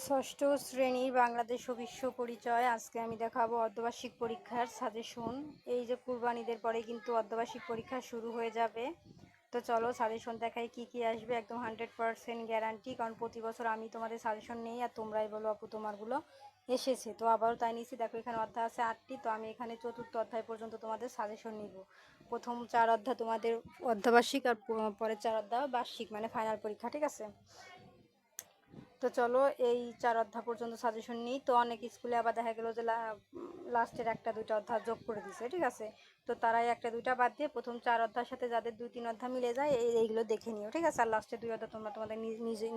ষষ্ঠ শ্রেণীর বাংলাদেশ ও বিশ্ব পরিচয়। আজকে আমি দেখাবো অর্ধবার্ষিক পরীক্ষার সাজেশন। এই যে কুরবানিদের পরে কিন্তু অর্ধবার্ষিক পরীক্ষা শুরু হয়ে যাবে, তো চলো সাজেশন দেখাই কি কি আসবে। একদম 100% গ্যারান্টি, কারণ প্রতি বছর আমি তোমাদের সাজেশন নেই আর তোমরাই বলো আপু তোমারগুলো এসেছে, তো আবারও তাই নিয়েছি। দেখো এখানে অধ্যায় আছে 8টি, তো আমি এখানে চতুর্থ অধ্যায় পর্যন্ত তোমাদের সাজেশন নিব। প্রথম 4 অধ্যায় তোমাদের অর্ধবার্ষিক আর পরের 4 অধ্যায় বার্ষিক, মানে ফাইনাল পরীক্ষা, ঠিক আছে। তো চলো এই 4 অধ্যায় পর্যন্ত সাজেশন নিই। তো অনেক স্কুলে আবার দেখা গেলো যে লাস্টের 1-2টা অধ্যায় যোগ করে দিছে, ঠিক আছে। তো তারাই 1-2টা বাদ দিয়ে প্রথম 4 অধ্যায়ের সাথে যাদের 2-3 অধ্যায় মিলে যায় এইগুলো দেখে নিও, ঠিক আছে। আর লাস্টের 2 অধ্যায় তোমরা তোমাদের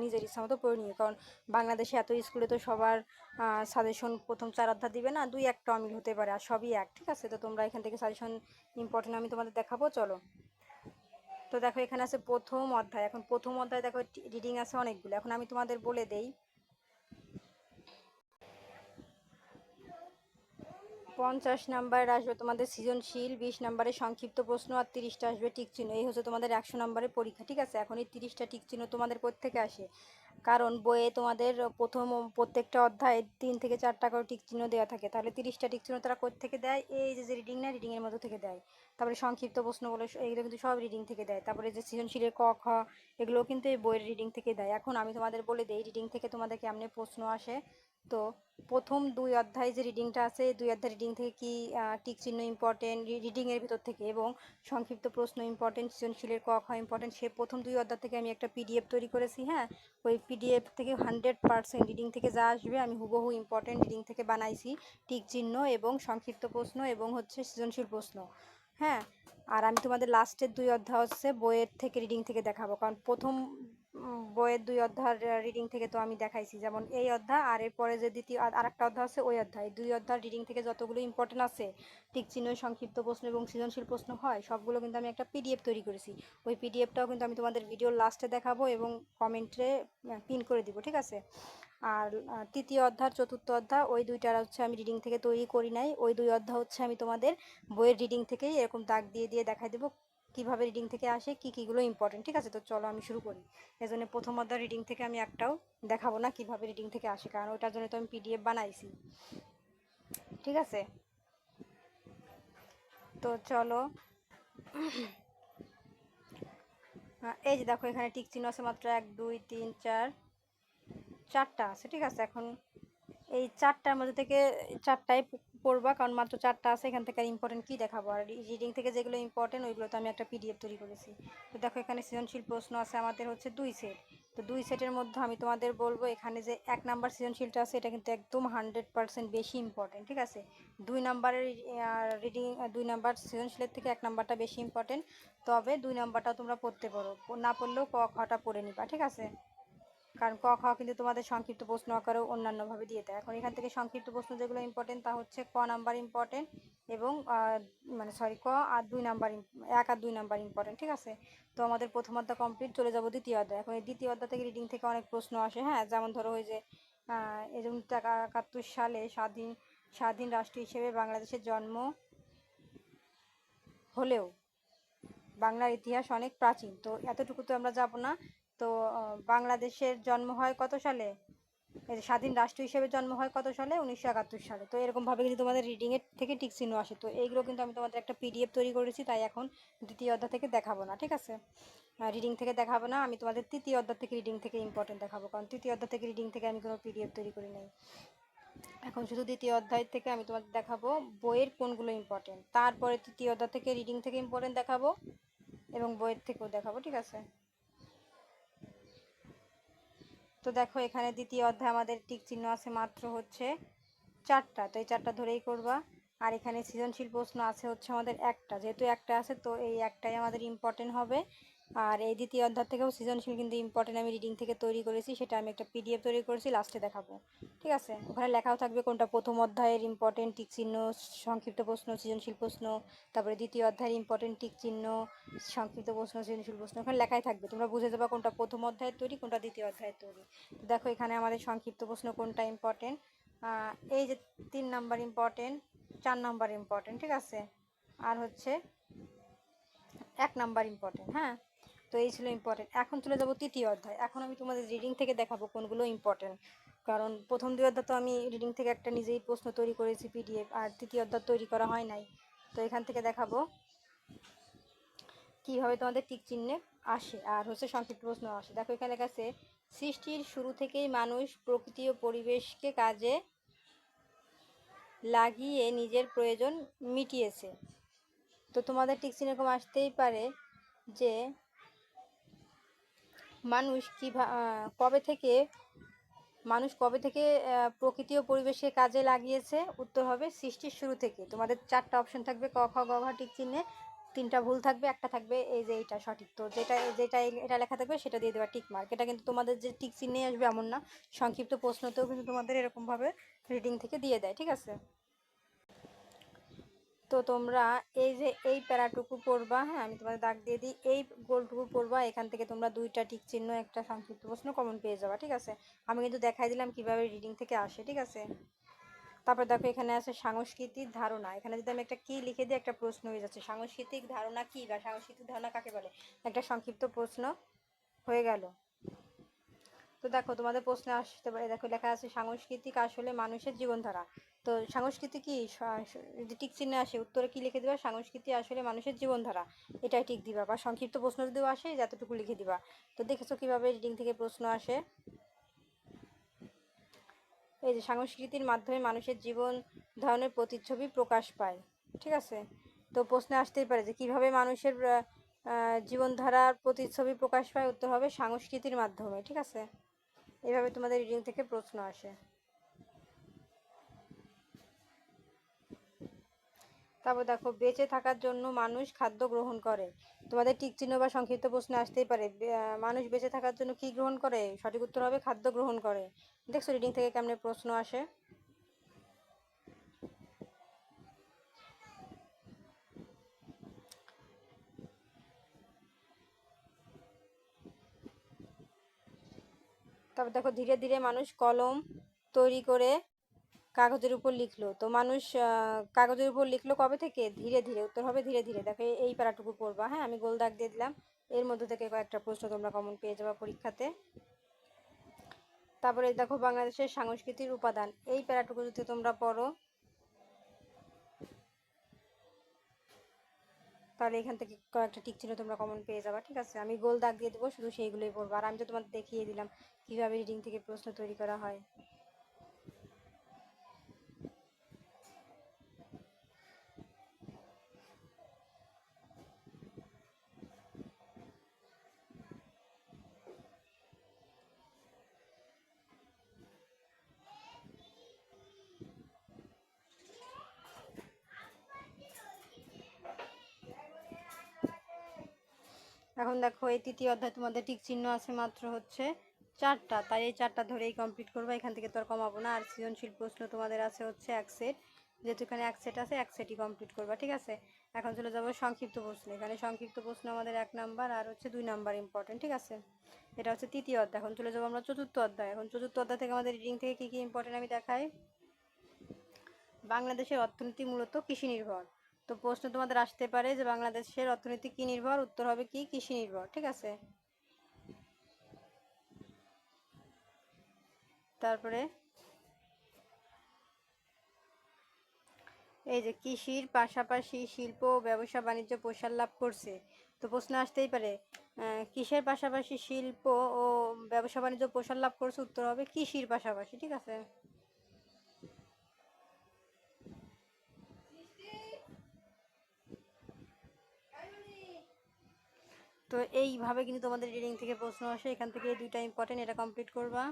নিজের ইচ্ছা মতো পড়ে নিও, কারণ বাংলাদেশে এত স্কুলে তো সবার সাজেশন প্রথম 4 অধ্যায় দিবে না, 2-1টা অমিল হতে পারে, আর সবই এক, ঠিক আছে। তো তোমরা এখান থেকে সাজেশন ইম্পর্টেন্ট আমি তোমাদের দেখাবো, চলো। তো দেখো এখানে আছে প্রথম অধ্যায়। এখন প্রথম অধ্যায় দেখো রিডিং আছে অনেকগুলো, এখন আমি তোমাদের বলে দেই। 50 নাম্বার আসবে তোমাদের সৃজনশীল, 20 নাম্বারের সংক্ষিপ্ত প্রশ্ন, আর 30টা আসবে টিক চিহ্ন। এই হচ্ছে তোমাদের 100 নাম্বারের পরীক্ষা, ঠিক আছে। এখন এই 30টা টিক চিহ্ন তোমাদের কোত্থেকে আসে, কারণ বইয়ে তোমাদের প্রত্যেকটা অধ্যায়ে 3 থেকে 4টা করে টিক চিহ্ন দেওয়া থাকে, তাহলে 30টা টিক চিহ্ন তারা কোত্থেকে দেয়, এই যে রিডিং না, রিডিংয়ের মধ্যে থেকে দেয়। তারপরে সংক্ষিপ্ত প্রশ্ন বলে এগুলো কিন্তু সব রিডিং থেকে দেয়। তারপরে যে সৃজনশীলের ক খ এগুলোও কিন্তু এই বইয়ের রিডিং থেকে দেয়। এখন আমি তোমাদের বলে দিই রিডিং থেকে তোমাদের কেমনে প্রশ্ন আসে। তো প্রথম 2 অধ্যায় যে রিডিংটা আছে, এই 2 অধ্যায় রিডিং থেকে কি টিক চিহ্ন ইম্পর্টেন্ট রিডিংয়ের ভিতর থেকে, এবং সংক্ষিপ্ত প্রশ্ন ইম্পর্টেন্ট, সৃজনশীলের ক খ ইম্পর্টেন্ট, সে প্রথম 2 অধ্যায় থেকে আমি একটা পিডিএফ তৈরি করেছি। হ্যাঁ, ওই পিডিএফ থেকে 100% রিডিং থেকে যা আসবে আমি হুবহু ইম্পর্টেন্ট রিডিং থেকে বানাইছি, টিক চিহ্ন এবং সংক্ষিপ্ত প্রশ্ন এবং হচ্ছে সৃজনশীল প্রশ্ন। হ্যাঁ, আর আমি তোমাদের লাস্টের 2 অধ্যায় হচ্ছে বইয়ের থেকে রিডিং থেকে দেখাবো, কারণ প্রথম বইয়ের 2 অধ্যায়ের রিডিং থেকে তো আমি দেখাইছি, যেমন এই অধ্যায় আর এরপরে যে দ্বিতীয় আরেকটা অধ্যায় আছে ওই অধ্যায়, 2 অধ্যায় রিডিং থেকে যতগুলো ইম্পর্টেন্ট আছে টিক চিহ্ন, সংক্ষিপ্ত প্রশ্ন এবং সৃজনশীল প্রশ্ন হয়, সবগুলো কিন্তু আমি একটা পিডিএফ তৈরি করেছি। ওই পিডিএফটাও কিন্তু আমি তোমাদের ভিডিওর লাস্টে দেখাবো এবং কমেন্টে পিন করে দিব, ঠিক আছে। আর তৃতীয় অধ্যায় চতুর্থ অধ্যায় ওই 2টার হচ্ছে আমি রিডিং থেকে তৈরি করি নাই, ওই 2 অধ্যায় হচ্ছে আমি তোমাদের বইয়ের রিডিং থেকেই এরকম দাগ দিয়ে দিয়ে দেখাই দেবো কিভাবে রিডিং থেকে আসে, কীগুলো ইম্পর্টেন্ট, ঠিক আছে। তো চলো আমি শুরু করি। এজন্য প্রথম অধ্যায় রিডিং থেকে আমি একটাও দেখাবো না কিভাবে রিডিং থেকে আসে, কারণ ওটার জন্য তো আমি পিডিএফ বানাইছি, ঠিক আছে। তো চলো এই যে দেখো এখানে টিক চিহ্ন আছে মাত্র 1 2 3 4 4টা আছে, ঠিক আছে। এখন এই 4টার মধ্যে থেকে 4টাই পড়বা, কারণ মাত্র 4টা আছে, এখান থেকে ইম্পর্টেন্ট কী দেখাবো। আর রিডিং থেকে যেগুলো ইম্পর্টেন্ট ওইগুলো তো আমি একটা পিডিএফ তৈরি করেছি। তো দেখো এখানে সৃজনশীল প্রশ্ন আছে আমাদের হচ্ছে 2 সেট। তো 2 সেটের মধ্যে আমি তোমাদের বলবো এখানে যে 1 নাম্বার সৃজনশীলটা আছে এটা কিন্তু একদম 100% বেশি ইম্পর্টেন্ট, ঠিক আছে। 2 নাম্বারের রিডিং 2 নাম্বার সৃজনশীলের থেকে 1 নাম্বারটা বেশি ইম্পর্টেন্ট, তবে 2 নাম্বারটাও তোমরা পড়তে পারো, না পড়লেও ক খটা পড়ে নিবা, ঠিক আছে। কারণ ক খ কিন্তু তোমাদের সংক্ষিপ্ত প্রশ্ন আকারেও অন্যান্যভাবে দিয়ে দেয়। এখন এখান থেকে সংক্ষিপ্ত প্রশ্ন যেগুলো ইম্পর্টেন্ট তা হচ্ছে ক নাম্বার ইম্পর্টেন্ট, এবং মানে সরি ক আর 2 নাম্বার 1 আর 2 নাম্বার ইম্পর্টেন্ট, ঠিক আছে। তো আমাদের প্রথম অধ্যায় কমপ্লিট, চলে যাব দ্বিতীয় অধ্যায়। এখন এই দ্বিতীয় অধ্যায় থেকে রিডিং থেকে অনেক প্রশ্ন আসে। হ্যাঁ, যেমন ধরো ওই যে এই যে 1971 সালে স্বাধীন রাষ্ট্র হিসেবে বাংলাদেশের জন্ম হলেও বাংলার ইতিহাস অনেক প্রাচীন, তো এতটুকু তো আমরা যাব না। তো বাংলাদেশের জন্ম হয় কত সালে, স্বাধীন রাষ্ট্র হিসেবে জন্ম হয় কত সালে, 1971 সালে। তো এরকমভাবে কিন্তু তোমাদের রিডিংয়ের থেকে টিক চিহ্ন আসে। তো এইগুলো কিন্তু আমি তোমাদের একটা পিডিএফ তৈরি করেছি, তাই এখন দ্বিতীয় অধ্যায় থেকে দেখাবো না, ঠিক আছে। রিডিং থেকে দেখাবো না, আমি তোমাদের তৃতীয় অধ্যায় থেকে রিডিং থেকে ইম্পর্টেন্ট দেখাবো, কারণ তৃতীয় অধ্যায় থেকে রিডিং থেকে আমি কোনো পিডিএফ তৈরি করি নাই। এখন শুধু দ্বিতীয় অধ্যায় থেকে আমি তোমাদের দেখাবো বইয়ের কোনগুলো ইম্পর্টেন্ট, তারপরে তৃতীয় অধ্যায় থেকে রিডিং থেকে ইম্পর্টেন্ট দেখাবো এবং বইয়ের থেকেও দেখাবো, ঠিক আছে। তো দেখো এখানে দ্বিতীয় অধ্যায় আমাদের টিক চিহ্ন আছে মাত্র হচ্ছে 4টা, তো এই 4টা ধরেই করবা। আর এখানে সৃজনশীল প্রশ্ন আছে হচ্ছে আমাদের একটা, যেহেতু একটা আছে তো এই একটাই আমাদের ইম্পর্টেন্ট হবে। আর এই দ্বিতীয় অধ্যায় থেকেও সৃজনশীল কিন্তু ইম্পর্টেন্ট আমি রিডিং থেকে তৈরি করেছি, সেটা আমি একটা পিডিএফ তৈরি করেছি, লাস্টে দেখাবো, ঠিক আছে। ওখানে লেখাও থাকবে কোনটা প্রথম অধ্যায়ের ইম্পর্টেন্ট টিক চিহ্ন, সংক্ষিপ্ত প্রশ্ন, সৃজনশীল প্রশ্ন, তারপরে দ্বিতীয় অধ্যায়ের ইম্পর্টেন্ট টিক চিহ্ন, সংক্ষিপ্ত প্রশ্ন, সৃজনশীল প্রশ্ন, ওখানে লেখাই থাকবে, তোমরা বুঝে যাবে কোনটা প্রথম অধ্যায়ের তৈরি কোনটা দ্বিতীয় অধ্যায়ের তৈরি। দেখো এখানে আমাদের সংক্ষিপ্ত প্রশ্ন কোনটা ইম্পর্টেন্ট, এই যে 3 নাম্বার ইম্পর্টেন্ট, 4 নাম্বার ইম্পর্টেন্ট, ঠিক আছে, আর হচ্ছে 1 নাম্বার ইম্পর্টেন্ট। হ্যাঁ, তো এই ছিল ইম্পর্টেন্ট। এখন চলে যাব তৃতীয় অধ্যায়। এখন আমি তোমাদের রিডিং থেকে দেখাবো কোনগুলো ইম্পর্টেন্ট, কারণ প্রথম দুই অধ্যায় তো আমি রিডিং থেকে একটা নিজেই প্রশ্ন তৈরি করেছি পিডিএফ, আর তৃতীয় অধ্যায় তৈরি করা হয় নাই। তো এখান থেকে দেখাবো কীভাবে তোমাদের টিক চিহ্নে আসে আর হচ্ছে সংক্ষিপ্ত প্রশ্ন আসে। দেখো এখানে লেখা আছে, সৃষ্টির শুরু থেকেই মানুষ প্রকৃতি ও পরিবেশকে কাজে লাগিয়ে নিজের প্রয়োজন মিটিয়েছে। তো তোমাদের টিক চিহ্ন এরকম আসতেই পারে যে মানুষ কবে থেকে প্রকৃতি ও পরিবেশকে কাজে লাগিয়েছে? উত্তর হবে সৃষ্টির শুরু থেকে। তোমাদের চারটা অপশন থাকবে, ক খ গ ঘ টিক চিহ্নে, তিনটা ভুল থাকবে, একটা থাকবে এই যে এইটা সঠিক। তো এটা লেখা থাকবে সেটা দিয়ে দেওয়া টিক মার্ক। এটা কিন্তু তোমাদের যে টিক চিহ্নেই আসবে এমন না, সংক্ষিপ্ত প্রশ্নতেও কিন্তু তোমাদের এরকমভাবে রিডিং থেকে দিয়ে দেয়, ঠিক আছে? তো তোমরা এই যে এই প্যারাটুকু পড়বা, হ্যাঁ আমি তোমাদের দাগ দিয়ে দিই, এই গোলটুকু পড়বা, এখান থেকে তোমরা দুইটা টিক চিহ্ন একটা সংক্ষিপ্ত প্রশ্ন কমন পেয়ে যাবা, ঠিক আছে? আমি কিন্তু দেখাই দিলাম কিভাবে রিডিং থেকে আসে, ঠিক আছে? তারপর দেখো এখানে আছে সাংস্কৃতিক ধারণা। এখানে যদি আমি একটা কি লিখে দিই একটা প্রশ্ন হয়ে যাচ্ছে, সাংস্কৃতিক ধারণা কি বা সাংস্কৃতিক ধারণা কাকে বলে, একটা সংক্ষিপ্ত প্রশ্ন হয়ে গেল। তো দেখো তোমাদের প্রশ্নে আসতে পারে, দেখো লেখা আছে সাংস্কৃতিক আসলে মানুষের জীবনধারা। তো সংস্কৃতি কি, যদি টিক চিহ্নে আসে উত্তরে কি লিখে দিবা, সংস্কৃতি আসলে মানুষের জীবনধারা, এটাই টিক দিবা। বা সংক্ষিপ্ত প্রশ্ন যদিও আসে যতটুকু লিখে দিবা। তো দেখেছো কিভাবে রিডিং থেকে প্রশ্ন আসে। এই যে সংস্কৃতির মাধ্যমে মানুষের জীবন ধারণের প্রতিচ্ছবি প্রকাশ পায়, ঠিক আছে? তো প্রশ্নে আসতেই পারে যে কিভাবে মানুষের জীবনধারার প্রতিচ্ছবি প্রকাশ পায়, উত্তর হবে সংস্কৃতির মাধ্যমে, ঠিক আছে? এইভাবে তোমাদের রিডিং থেকে প্রশ্ন আসে। তারপর দেখো বেঁচে থাকার জন্য মানুষ খাদ্য গ্রহণ করে। তোমাদের টিক চিহ্ন বা সংক্ষিপ্ত প্রশ্ন আসতেই পারে, মানুষ বেঁচে থাকার জন্য কি গ্রহণ করে? সঠিক উত্তর হবে খাদ্য গ্রহণ করে। দেখছো রিডিং থেকে কেমন প্রশ্ন আসে। তারপর দেখো ধীরে ধীরে মানুষ কলম তৈরি করে কাগজের উপর লিখলো। তো মানুষ কাগজের উপর লিখলো কবে থেকে? ধীরে ধীরে। উত্তর হবে ধীরে ধীরে। দেখো এই প্যারাটুকু পড়বা, হ্যাঁ আমি গোল দাগ দিয়ে দিলাম, এর মধ্যে থেকে কয়েকটা প্রশ্ন তোমরা কমন পেয়ে যাবে পরীক্ষাতে। তারপরে দেখো বাংলাদেশের সংস্কৃতির উপাদান, এই প্যারাটুকু যদি তোমরা পড়ো তাহলে এখান থেকে কয়েকটা টিক চিহ্ন তোমরা কমন পেয়ে যাবা, ঠিক আছে? আমি গোল দাগ দিয়ে দেবো, শুধু সেইগুলোই পড়বো। আর আমি তো তোমাদের দেখিয়ে দিলাম কীভাবে রিডিং থেকে প্রশ্ন তৈরি করা হয়। এখন দেখো এই তৃতীয় অধ্যায় তোমাদের টিক চিহ্ন আছে মাত্র হচ্ছে চারটা, তাই এই চারটা ধরেই কমপ্লিট করবো, এখান থেকে তো আর কমাবো না। আর সৃজনশীল প্রশ্ন তোমাদের আছে হচ্ছে এক সেট, যেহেতু এখানে এক সেট আছে এক সেটই কমপ্লিট করবা, ঠিক আছে? এখন চলে যাবো সংক্ষিপ্ত প্রশ্ন। এখানে সংক্ষিপ্ত প্রশ্ন আমাদের 1 নাম্বার আর হচ্ছে 2 নাম্বার ইম্পর্টেন্ট, ঠিক আছে? এটা হচ্ছে তৃতীয় অধ্যায়। এখন চলে যাবো আমরা চতুর্থ অধ্যায়। এখন চতুর্থ অধ্যায় থেকে আমাদের রিডিং থেকে কী কী ইম্পর্টেন্ট আমি দেখাই। বাংলাদেশের অর্থনীতি মূলত কৃষি নির্ভর। তো প্রশ্ন তোমাদের আসতে পারে যে বাংলাদেশের অর্থনীতি কি নির্ভর, উত্তর হবে কি কৃষি নির্ভর, ঠিক আছে? তারপরে এই যে কৃষির পাশাপাশি শিল্প ও ব্যবসা বাণিজ্য প্রসার লাভ করছে। তো প্রশ্ন আসতেই পারে কিসের পাশাপাশি শিল্প ও ব্যবসা বাণিজ্য প্রসার লাভ করছে, উত্তর হবে কৃষির পাশাপাশি, ঠিক আছে? তো এইভাবে কিন্তু তোমাদের রিডিং থেকে প্রশ্ন আসে, এখান থেকে এই দুইটা ইম্পর্টেন্ট, এটা কমপ্লিট করবা।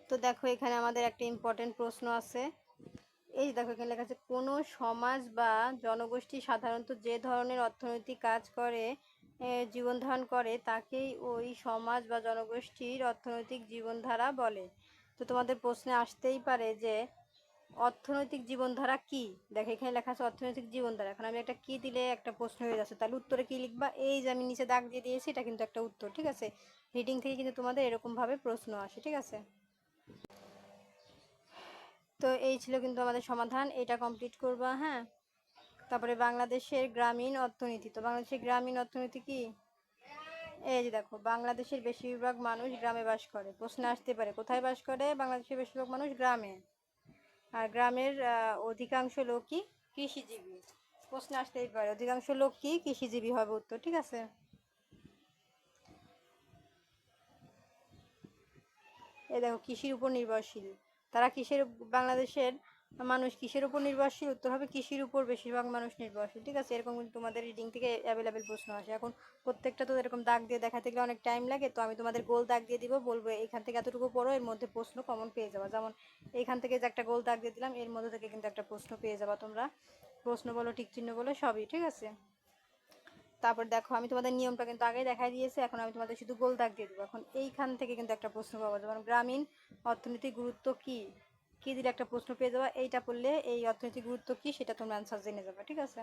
তো দেখো এখানে আমাদের একটা ইম্পর্টেন্ট প্রশ্ন আছে। এই দেখো এখানে লেখা আছে কোনো সমাজ বা জনগোষ্ঠী সাধারণত যে ধরনের অর্থনৈতিক কাজ করে জীবন ধারণ করে তাকেই ওই সমাজ বা জনগোষ্ঠীর অর্থনৈতিক জীবনধারা বলে। তো তোমাদের প্রশ্নে আসতেই পারে যে অর্থনৈতিক জীবনধারা কি। দেখো এখানে লেখা আছে অর্থনৈতিক জীবনধারা, এখন আমি একটা কি দিলে একটা প্রশ্ন হয়ে যাচ্ছে, তাহলে উত্তরে কি লিখবা? এই যে আমি নিচে দাগ দিয়ে দিয়েছি এটা কিন্তু একটা উত্তর, ঠিক আছে? রিডিং থেকে কিন্তু তোমাদের এরকমভাবে প্রশ্ন আসে, ঠিক আছে? তো এই ছিল কিন্তু আমাদের সমাধান, এটা কমপ্লিট করবা। হ্যাঁ, তারপরে বাংলাদেশের গ্রামীণ অর্থনীতি। তো বাংলাদেশের গ্রামীণ অর্থনীতি কি? এই যে দেখো, বাংলাদেশের বেশিরভাগ মানুষ গ্রামে বাস করে। প্রশ্ন আসতে পারে কোথায় বাস করে? বাংলাদেশের বেশিরভাগ মানুষ গ্রামে। আর গ্রামের অধিকাংশ লোকই কৃষিজীবী। প্রশ্ন আসতেই পারে অধিকাংশ লোক কি কৃষিজীবী হবে উত্তর, ঠিক আছে। এই দেখো, কৃষির উপর নির্ভরশীল। তারা কিসের, বাংলাদেশের মানুষ কিসের উপর নির্ভরশীল? উত্তর হবে কৃষির উপর বেশিরভাগ মানুষ নির্ভরশীল, ঠিক আছে। এরকম কিন্তু তোমাদের রিডিং থেকে অ্যাভেলেবেল প্রশ্ন আসে। এখন প্রত্যেকটা তো এরকম দাগ দিয়ে দেখাতে গেলে অনেক টাইম লাগে, তো আমি তোমাদের গোল দাগ দিয়ে দিব, বলবো এখান থেকে এতটুকু পড়ো, এর মধ্যে প্রশ্ন কমন পেয়ে যাবা। যেমন এইখান থেকে যে একটা গোল দাগ দিয়ে দিলাম, এর মধ্যে থেকে কিন্তু একটা প্রশ্ন পেয়ে যাবা তোমরা। প্রশ্ন বলো, টিক চিহ্ন বলো, সবই, ঠিক আছে। তারপর দেখো, আমি তোমাদের নিয়মটা কিন্তু আগেই দেখাই দিয়েছি, এখন আমি তোমাদের শুধু গোল দাগ দিয়ে দেবো। এখন এইখান থেকে কিন্তু একটা প্রশ্ন পাবো, যেমন গ্রামীণ অর্থনীতির গুরুত্ব কি, কি দিলে একটা প্রশ্ন পেয়ে যাবা। এইটা পড়লে এই অর্থনীতির গুরুত্ব কি সেটা তোমরা অ্যান্সার জেনে যাবে, ঠিক আছে।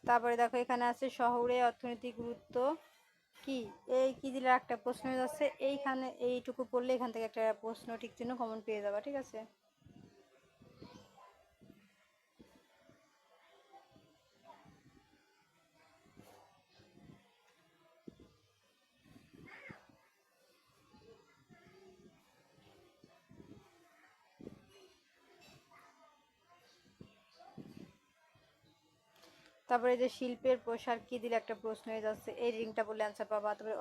তারপরে দেখো, এখানে আছে শহরে অর্থনৈতিক গুরুত্ব কি, এই কি দিলে একটা প্রশ্ন হয়ে যাচ্ছে। এইখানে এইটুকু পড়লে এখান থেকে একটা প্রশ্ন ঠিক চিহ্ন কমন পেয়ে যাবা, ঠিক আছে। তারপরে যে শিল্পের প্রসার কি দিলে একটা প্রশ্ন হয়ে যাচ্ছে, এই রিংটা বললে অ্যান্সার পাবা। তারপরে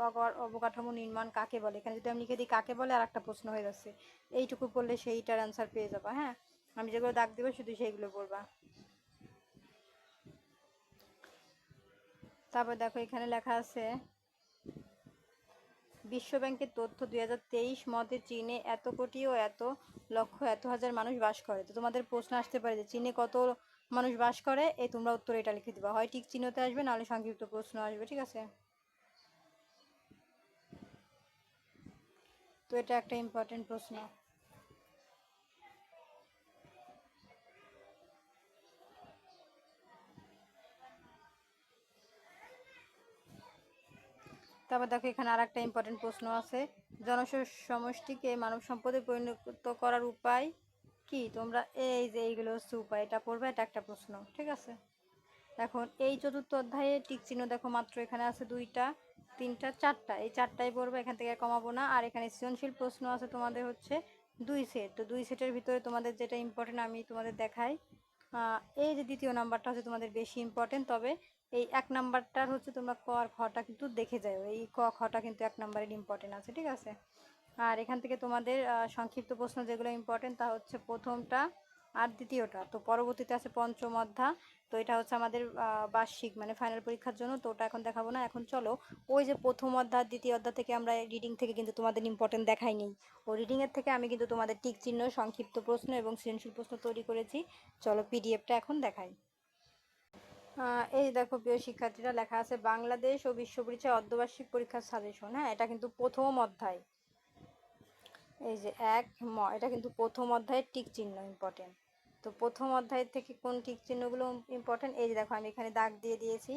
অবকাঠামো নির্মাণ কাকে বলে, এখানে যদি আমি লিখে দিই কাকে বলে, আর একটা প্রশ্ন হয়ে যাচ্ছে। এইটুকু পড়লে সেইটার অ্যান্সার পেয়ে যাবা। হ্যাঁ, আমি যেগুলো দাগ দেবো শুধু সেইগুলো পড়বা। তারপর দেখো, এখানে লেখা আছে বিশ্বব্যাংকের তথ্য 2023 মতে চীনে এত কোটি ও এত লক্ষ এত হাজার মানুষ বাস করে। তো তোমাদের প্রশ্ন আসতে পারে যে চীনে কত মানুষ বাস করে, এই তোমরা উত্তর এটা লিখে দিবা, হয় ঠিক চিহ্নতে আসবে নাহলে সংক্ষিপ্ত প্রশ্ন আসবে, ঠিক আছে। তো এটা একটা ইম্পর্টেন্ট প্রশ্ন। তারপর দেখো, এখানে আর একটা ইম্পর্টেন্ট প্রশ্ন আছে, জনসমষ্টিকে মানব সম্পদে পরিণত করার উপায় কি। তোমরা এই যে এইগুলো হচ্ছে উপায়, এটা পড়বে, এটা একটা প্রশ্ন, ঠিক আছে। এখন এই চতুর্থ অধ্যায়ে টিক চিহ্ন দেখো, মাত্র এখানে আছে দুইটা, তিনটা, চারটা, এই চারটাই পড়বে, এখান থেকে কমাবো না। আর এখানে সৃজনশীল প্রশ্ন আছে তোমাদের হচ্ছে 2 সেট। তো 2 সেটের ভিতরে তোমাদের যেটা ইম্পর্টেন্ট আমি তোমাদের দেখাই। এই যে দ্বিতীয় নাম্বারটা হচ্ছে তোমাদের বেশি ইম্পর্টেন্ট, তবে এই 1 নাম্বারটার হচ্ছে তোমরা ক আর খটা কিন্তু দেখে যাও, এই ক খটা কিন্তু 1 নাম্বারের ইম্পর্টেন্ট আছে, ঠিক আছে। আর এখান থেকে তোমাদের সংক্ষিপ্ত প্রশ্ন যেগুলো ইম্পর্টেন্ট তা হচ্ছে প্রথমটা আর দ্বিতীয়টা। তো পরবর্তীতে আছে পঞ্চম অধ্যায়, তো এটা হচ্ছে আমাদের বার্ষিক মানে ফাইনাল পরীক্ষার জন্য, তো ওটা এখন দেখাবো না। এখন চলো, ওই যে প্রথম অধ্যায় দ্বিতীয় অধ্যায় থেকে আমরা রিডিং থেকে কিন্তু তোমাদের ইম্পর্টেন্ট দেখাই নেই, ও রিডিংয়ের থেকে আমি কিন্তু তোমাদের টিক চিহ্ন, সংক্ষিপ্ত প্রশ্ন এবং সৃজনশীল প্রশ্ন তৈরি করেছি। চলো পিডিএফটা এখন দেখাই। এই দেখো প্রিয় শিক্ষার্থীরা, লেখা আছে বাংলাদেশ ও বিশ্ব পরিচয় অর্ধবার্ষিক পরীক্ষার সাজেশন। হ্যাঁ, এটা কিন্তু প্রথম অধ্যায়। এই যে এটা কিন্তু প্রথম অধ্যায়ের টিক চিহ্ন ইম্পর্টেন্ট। তো প্রথম অধ্যায় থেকে কোন টিক চিহ্নগুলো ইম্পর্টেন্ট, এই যে দেখো আমি এখানে দাগ দিয়ে দিয়েছি।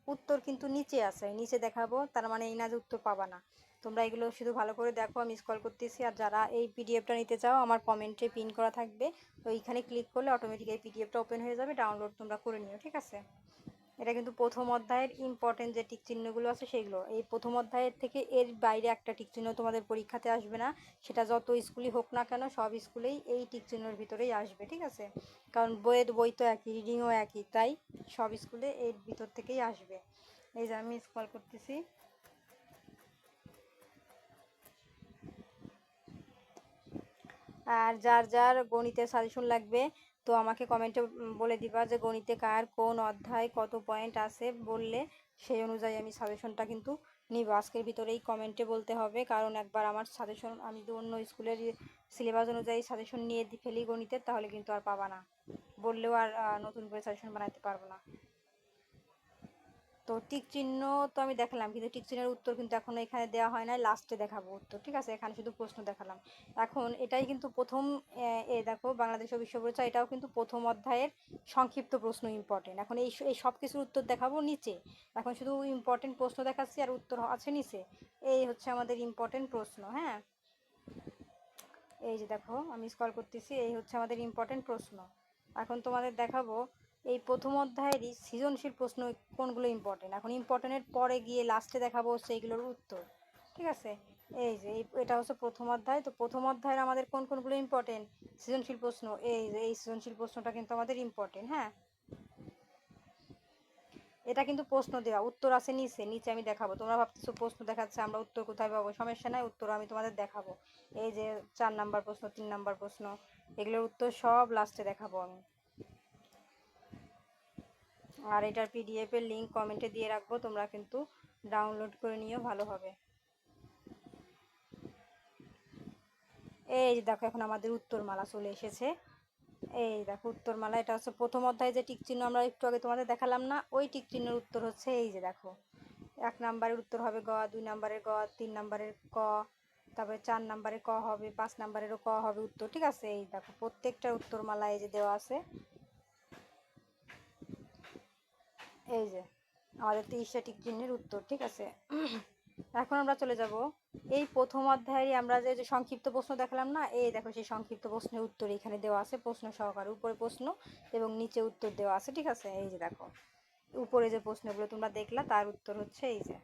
উত্তর কিন্তু নিচে আছে, নিচে দেখাবো, তার মানে এই না যে উত্তর পাবা না। তোমরা এগুলো শুধু ভালো করে দেখো, আমি স্ক্রল করতেছি। আর যারা এই পিডিএফটা নিতে চাও, আমার কমেন্টে পিন করা থাকবে, তো এইখানে ক্লিক করলে অটোমেটিক এই পিডিএফটা ওপেন হয়ে যাবে, ডাউনলোড তোমরা করে নিও, ঠিক আছে। এটা কিন্তু প্রথম অধ্যায়ের ইম্পর্টেন্ট যে টিক চিহ্নগুলো আছে সেগুলো। এই প্রথম অধ্যায়ের থেকে এর বাইরে একটা টিক চিহ্ন তোমাদের পরীক্ষাতে আসবে না, সেটা যত স্কুলই হোক না কেন, সব স্কুলেই এই টিক চিহ্নের ভিতরেই আসবে, ঠিক আছে। কারণ বই তো একই, রিডিংও একই, তাই সব স্কুলে এর ভিতর থেকেই আসবে। এই যে আমি স্ক্রল করতেছি। আর যার যার গণিতের সাজেশন লাগবে, তো আমাকে কমেন্টে বলে দিবা যে গণিতে কার কোন অধ্যায় কত পয়েন্ট আছে, বললে সেই অনুযায়ী আমি সাজেশনটা কিন্তু নিব। আজকের ভিতরেই কমেন্টে বলতে হবে, কারণ একবার আমার সাজেশন আমি যদি অন্য স্কুলের সিলেবাস অনুযায়ী সাজেশন নিয়ে ফেলি গণিতের, তাহলে কিন্তু আর পাবা না, বললেও আর নতুন করে সাজেশন বানাতে পারবো না। তো টিক চিহ্ন তো আমি দেখালাম, কিন্তু টিক চিহ্নের উত্তর কিন্তু এখনো এখানে দেওয়া হয় নাই, লাস্টে দেখাবো উত্তর, ঠিক আছে? এখানে শুধু প্রশ্ন দেখালাম। এখন এটাই কিন্তু প্রথম, দেখো বাংলাদেশ ও বিশ্ব পরিচয়, এটাও কিন্তু প্রথম অধ্যায়ের সংক্ষিপ্ত প্রশ্ন ইম্পর্টেন্ট। এখন এই সব কিছুর উত্তর দেখাবো নিচে, এখন শুধু ইম্পর্টেন্ট প্রশ্ন দেখাচ্ছি আর উত্তর আছে নিচে। এই হচ্ছে আমাদের ইম্পর্টেন্ট প্রশ্ন, হ্যাঁ। এই যে দেখো আমি স্ক্রল করতেছি, এই হচ্ছে আমাদের ইম্পর্টেন্ট প্রশ্ন। এখন তোমাদের দেখাবো এই প্রথম অধ্যায়েরই সৃজনশীল প্রশ্ন কোনগুলো ইম্পর্টেন্ট। এখন ইম্পর্টেন্টের পরে গিয়ে লাস্টে দেখাবো সেইগুলোর উত্তর, ঠিক আছে? এই যে এটা হচ্ছে প্রথম অধ্যায়। তো প্রথম অধ্যায়ের আমাদের কোনগুলো ইম্পর্টেন্ট সৃজনশীল প্রশ্ন, এই যে এই সৃজনশীল প্রশ্নটা কিন্তু আমাদের ইম্পর্টেন্ট, হ্যাঁ। এটা কিন্তু প্রশ্ন দেওয়া, উত্তর আছে নিচে, নিচে আমি দেখাবো। তোমরা ভাবতেছো প্রশ্ন দেখাচ্ছে আমরা উত্তর কোথায় পাবো, সমস্যা নাই, উত্তর আমি তোমাদের দেখাবো। এই যে 4 নাম্বার প্রশ্ন, 3 নাম্বার প্রশ্ন, এগুলোর উত্তর সব লাস্টে দেখাবো আমি। আর এটার পিডিএফ এর লিঙ্ক কমেন্টে দিয়ে রাখবো, তোমরা কিন্তু ডাউনলোড করে নিও, ভালো হবে। এই যে দেখো এখন আমাদের উত্তরমালা চলে এসেছে। এই দেখো উত্তরমালা, এটা হচ্ছে প্রথম অধ্যায়ে যে টিক চিহ্ন আমরা একটু আগে তোমাদের দেখালাম না, ওই টিক চিহ্নের উত্তর হচ্ছে এই যে দেখো 1 নাম্বারের উত্তর হবে গ, 2 নাম্বারের গ, 3 নাম্বারের ক, তারপরে 4 নাম্বারে ক হবে, 5 নাম্বারেরও ক হবে উত্তর, ঠিক আছে? এই দেখো প্রত্যেকটার উত্তরমালা এই যে দেওয়া আছে। এই যে আমাদের 30টা টিক চিহ্নের উত্তর, ঠিক আছে? এখন আমরা চলে যাব এই প্রথম অধ্যায়ে আমরা যে সংক্ষিপ্ত প্রশ্ন দেখালাম না, এই দেখো সেই সংক্ষিপ্ত প্রশ্নের উত্তর এখানে দেওয়া আছে, প্রশ্ন সহকারে উপরে প্রশ্ন এবং নিচে উত্তর দেওয়া আছে, ঠিক আছে? এই যে দেখো উপরে যে প্রশ্নগুলো তোমরা দেখলা তার উত্তর হচ্ছে এই যে।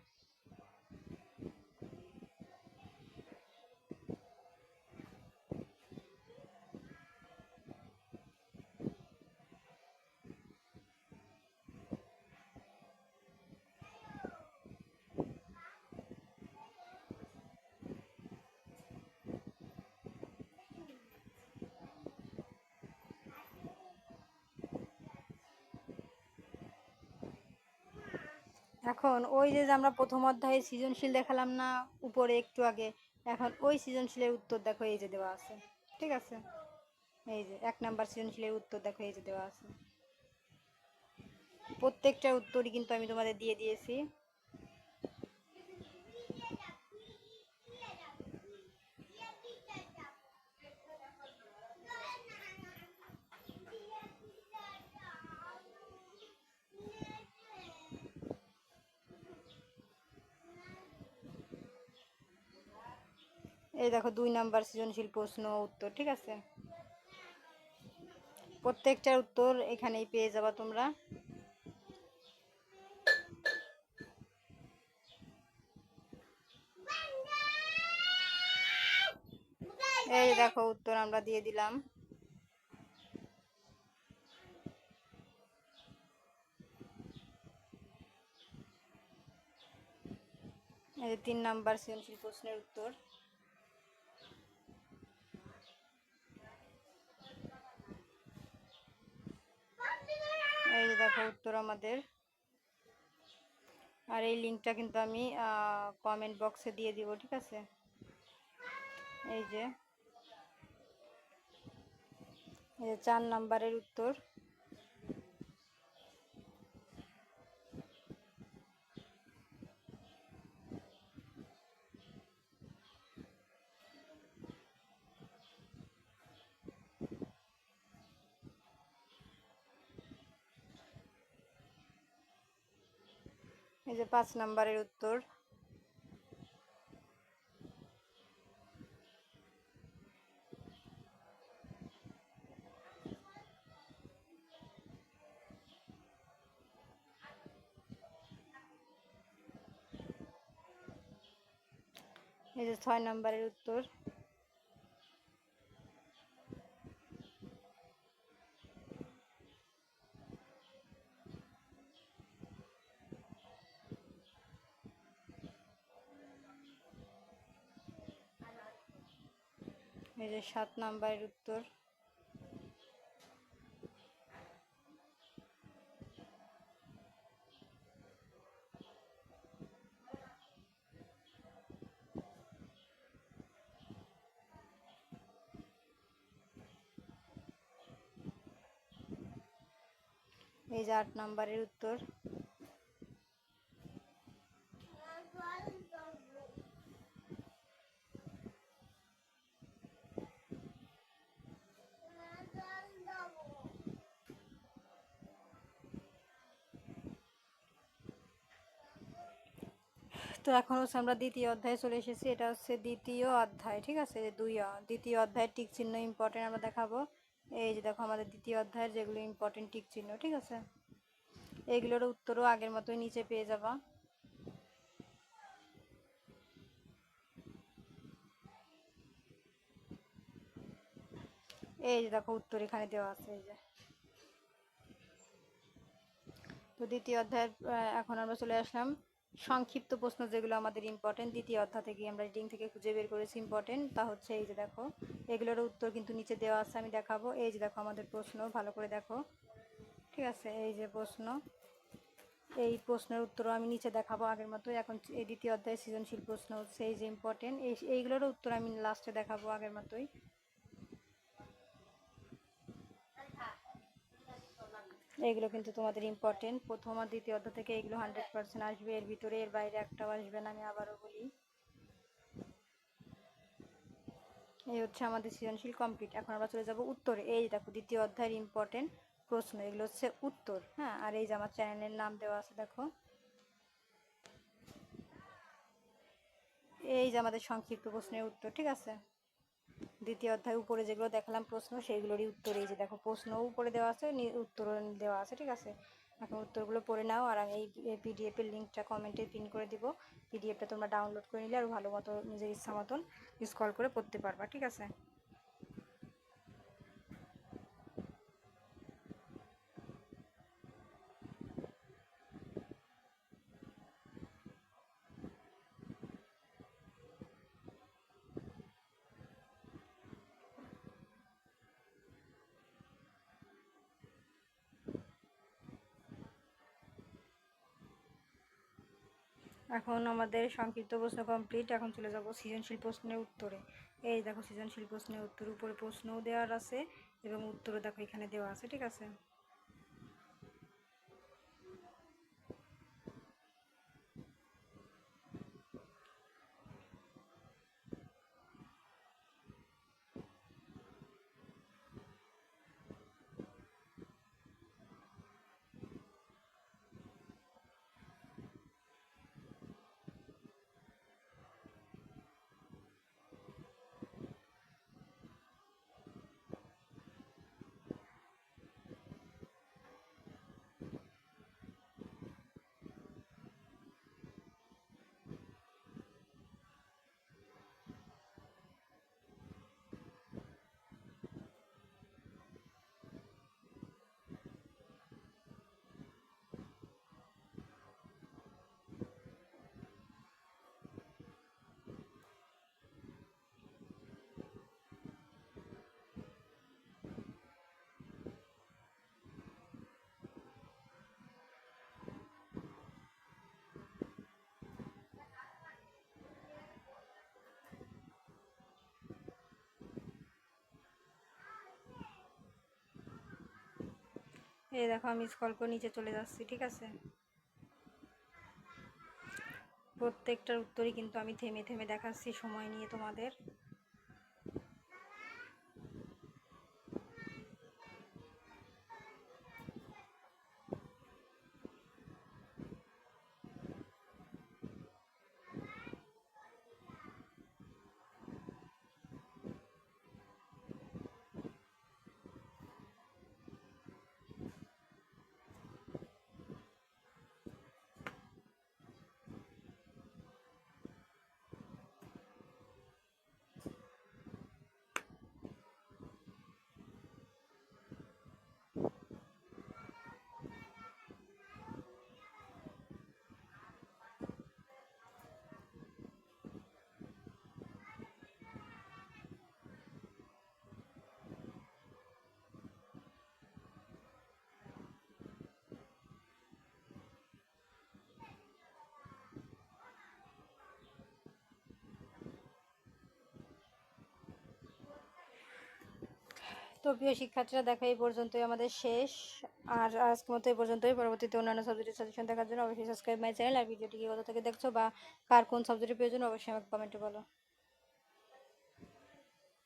এখন ওই যে আমরা প্রথম অধ্যায়ে সৃজনশীল দেখালাম না উপরে একটু আগে, এখন ওই সৃজনশীলের উত্তর দেখো এই যে দেওয়া আছে, ঠিক আছে? এই যে 1 নাম্বার সৃজনশীলের উত্তর দেখো এই যে দেওয়া আছে। প্রত্যেকটা উত্তরই কিন্তু আমি তোমাদের দিয়ে দিয়েছি। এই দেখো 2 নাম্বার সৃজনশীল প্রশ্ন উত্তর, ঠিক আছে? প্রত্যেকটার উত্তর এখানেই পেয়ে যাবা তোমরা। এই দেখো উত্তর আমরা দিয়ে দিলাম। এই যে 3 নাম্বার সৃজনশীল প্রশ্নের উত্তর। এই যে দেখো উত্তর আমাদের। আর এই লিঙ্কটা কিন্তু আমি কমেন্ট বক্সে দিয়ে দিব, ঠিক আছে? এই যে 4 নাম্বারের উত্তর। এই যে 5 নাম্বারের উত্তর। এই যে 6 নাম্বারের উত্তর। এই যে 7 নাম্বারের উত্তর। এই যে 8 নাম্বারের উত্তর। তো এখন হচ্ছে আমরা দ্বিতীয় অধ্যায়ে চলে এসেছি। এটা হচ্ছে দ্বিতীয় অধ্যায়, ঠিক আছে। দ্বিতীয় অধ্যায়ের টিক চিহ্ন ইম্পর্টেন্ট আমরা দেখাবো। এই যে দেখো আমাদের দ্বিতীয় অধ্যায়ের যেগুলো ইম্পর্টেন্ট টিক চিহ্ন, ঠিক আছে। এইগুলোর উত্তরও আগের মতোই নিচে পেয়ে যাবা। এই যে দেখো উত্তর এখানে দেওয়া আছে। এই যে তো দ্বিতীয় অধ্যায়ের এখন আমরা চলে আসলাম সংক্ষিপ্ত প্রশ্ন, যেগুলো আমাদের ইম্পর্টেন্ট দ্বিতীয় অধ্যায় থেকে আমরা রিডিং থেকে খুঁজে বের করেছি ইম্পর্টেন্ট। তা হচ্ছে এই যে দেখো এগুলোর উত্তর কিন্তু নিচে দেওয়া আছে, আমি দেখাবো। এই যে দেখো আমাদের প্রশ্ন, ভালো করে দেখো, ঠিক আছে। এই যে প্রশ্ন, এই প্রশ্নের উত্তরও আমি নিচে দেখাবো আগের মতোই। এখন এই দ্বিতীয় অধ্যায়ে সৃজনশীল প্রশ্ন হচ্ছে এই যে ইম্পর্টেন্ট, এইগুলোরও উত্তর আমি লাস্টে দেখাবো আগের মতোই। এইগুলো কিন্তু তোমাদের ইম্পর্টেন্ট প্রথম আর দ্বিতীয় অধ্যায় থেকে, এগুলো 100% আসবে, এর ভিতরে এর বাইরে একটাও আসবে না, আমি আবারও বলি। এই হচ্ছে আমাদের সৃজনশীল কমপ্লিট। এখন আমরা চলে যাব উত্তরে। এই দেখো দ্বিতীয় অধ্যায়ের ইম্পর্টেন্ট প্রশ্ন, এগুলো হচ্ছে উত্তর, হ্যাঁ। আর এই যে আমার চ্যানেলের নাম দেওয়া আছে, দেখো এই যে আমাদের সংক্ষিপ্ত প্রশ্নের উত্তর, ঠিক আছে। দ্বিতীয় অধ্যায় উপরে যেগুলো দেখালাম প্রশ্ন, সেইগুলোরই উত্তর এই যে দেখো, প্রশ্নও উপরে দেওয়া আছে, উত্তরও দেওয়া আছে, ঠিক আছে। এখন উত্তরগুলো পড়ে নাও, আর আমি এই পিডিএফের লিঙ্কটা কমেন্টে পিন করে দিব। পিডিএফটা তোমরা ডাউনলোড করে নিলে আরও ভালো মতো নিজের ইচ্ছা মতন স্ক্রল করে পড়তে পারবা, ঠিক আছে। এখন আমাদের সংক্ষিপ্ত প্রশ্ন কমপ্লিট। এখন চলে যাব সৃজনশীল প্রশ্নের উত্তরে। এই দেখো সৃজনশীল প্রশ্নের উত্তর, উপরে প্রশ্নও দেওয়ার আছে এবং উত্তরও দেখো এখানে দেওয়া আছে, ঠিক আছে। এই দেখো আমি স্ক্রল করে নিচে চলে যাচ্ছি, ঠিক আছে। প্রত্যেকটার উত্তরই কিন্তু আমি থেমে থেমে দেখাচ্ছি সময় নিয়ে তোমাদের। তো প্রিয় শিক্ষার্থীরা, দেখো এই পর্যন্তই আমাদের শেষ। আর আজকের মতো এই পর্যন্তই। পরবর্তীতে অন্যান্য সাবজেক্টের সাজেশন দেখার জন্য অবশ্যই সাবস্ক্রাইব মাই চ্যানেল। আর ভিডিওটি কোথা থেকে দেখছো বা কার কোন সাবজেক্টের প্রয়োজন অবশ্যই আমাকে কমেন্টে বলো।